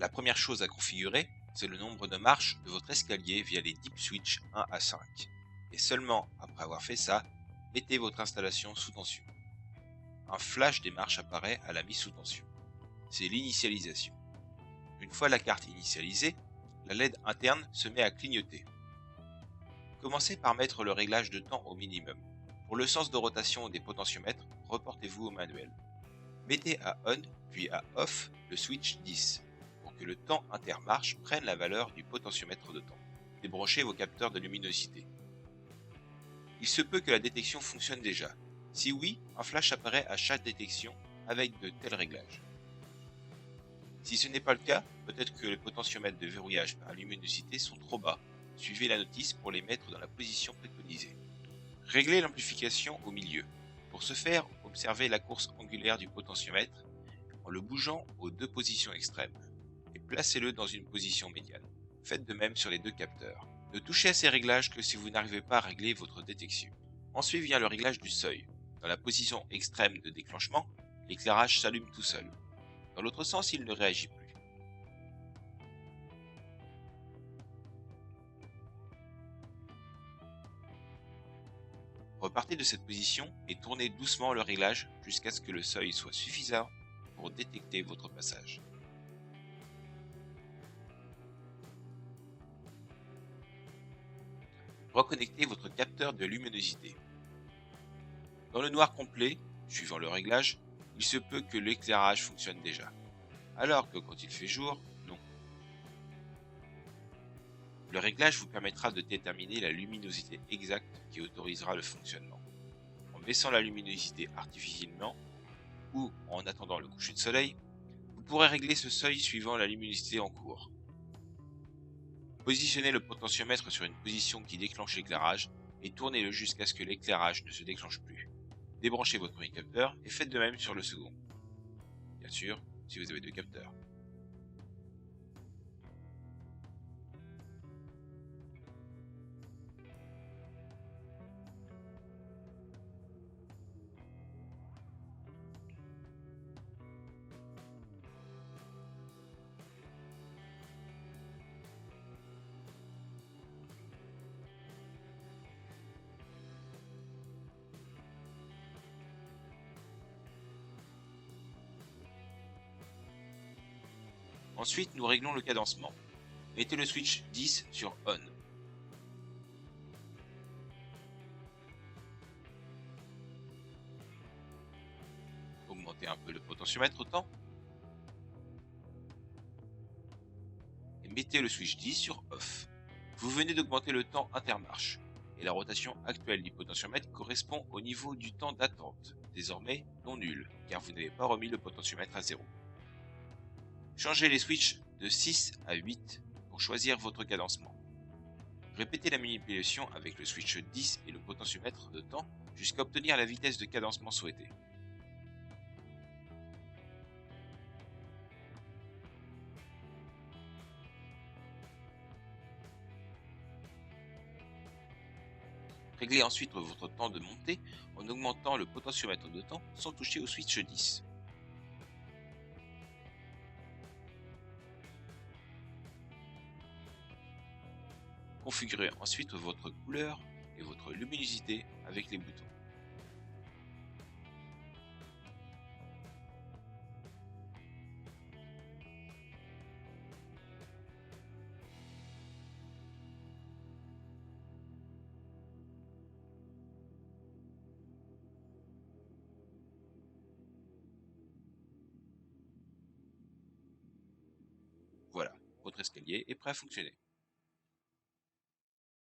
La première chose à configurer, c'est le nombre de marches de votre escalier via les dip switch 1 à 5. Et seulement après avoir fait ça, mettez votre installation sous tension. Un flash des marches apparaît à la mise sous tension. C'est l'initialisation. Une fois la carte initialisée, la LED interne se met à clignoter. Commencez par mettre le réglage de temps au minimum. Pour le sens de rotation des potentiomètres, reportez-vous au manuel. Mettez à On puis à Off le switch 10 pour que le temps intermarche prenne la valeur du potentiomètre de temps. Débranchez vos capteurs de luminosité. Il se peut que la détection fonctionne déjà. Si oui, un flash apparaît à chaque détection avec de tels réglages. Si ce n'est pas le cas, peut-être que les potentiomètres de verrouillage par luminosité sont trop bas. Suivez la notice pour les mettre dans la position préconisée. Réglez l'amplification au milieu. Pour ce faire, observez la course angulaire du potentiomètre en le bougeant aux deux positions extrêmes et placez-le dans une position médiane. Faites de même sur les deux capteurs. Ne touchez à ces réglages que si vous n'arrivez pas à régler votre détection. Ensuite vient le réglage du seuil. Dans la position extrême de déclenchement, l'éclairage s'allume tout seul. Dans l'autre sens, il ne réagit plus. Repartez de cette position et tournez doucement le réglage jusqu'à ce que le seuil soit suffisant pour détecter votre passage. Reconnectez votre capteur de luminosité. Dans le noir complet, suivant le réglage, il se peut que l'éclairage fonctionne déjà, alors que quand il fait jour, non. Le réglage vous permettra de déterminer la luminosité exacte qui autorisera le fonctionnement. En baissant la luminosité artificiellement, ou en attendant le coucher de soleil, vous pourrez régler ce seuil suivant la luminosité en cours. Positionnez le potentiomètre sur une position qui déclenche l'éclairage et tournez-le jusqu'à ce que l'éclairage ne se déclenche plus. Débranchez votre premier capteur et faites de même sur le second. Bien sûr, si vous avez deux capteurs. Ensuite, nous réglons le cadencement. Mettez le switch 10 sur On. Augmentez un peu le potentiomètre au temps. Et mettez le switch 10 sur Off. Vous venez d'augmenter le temps intermarche. Et la rotation actuelle du potentiomètre correspond au niveau du temps d'attente, désormais non nul, car vous n'avez pas remis le potentiomètre à 0. Changez les switches de 6 à 8 pour choisir votre cadencement. Répétez la manipulation avec le switch 10 et le potentiomètre de temps jusqu'à obtenir la vitesse de cadencement souhaitée. Réglez ensuite votre temps de montée en augmentant le potentiomètre de temps sans toucher au switch 10. Configurez ensuite votre couleur et votre luminosité avec les boutons. Voilà, votre escalier est prêt à fonctionner.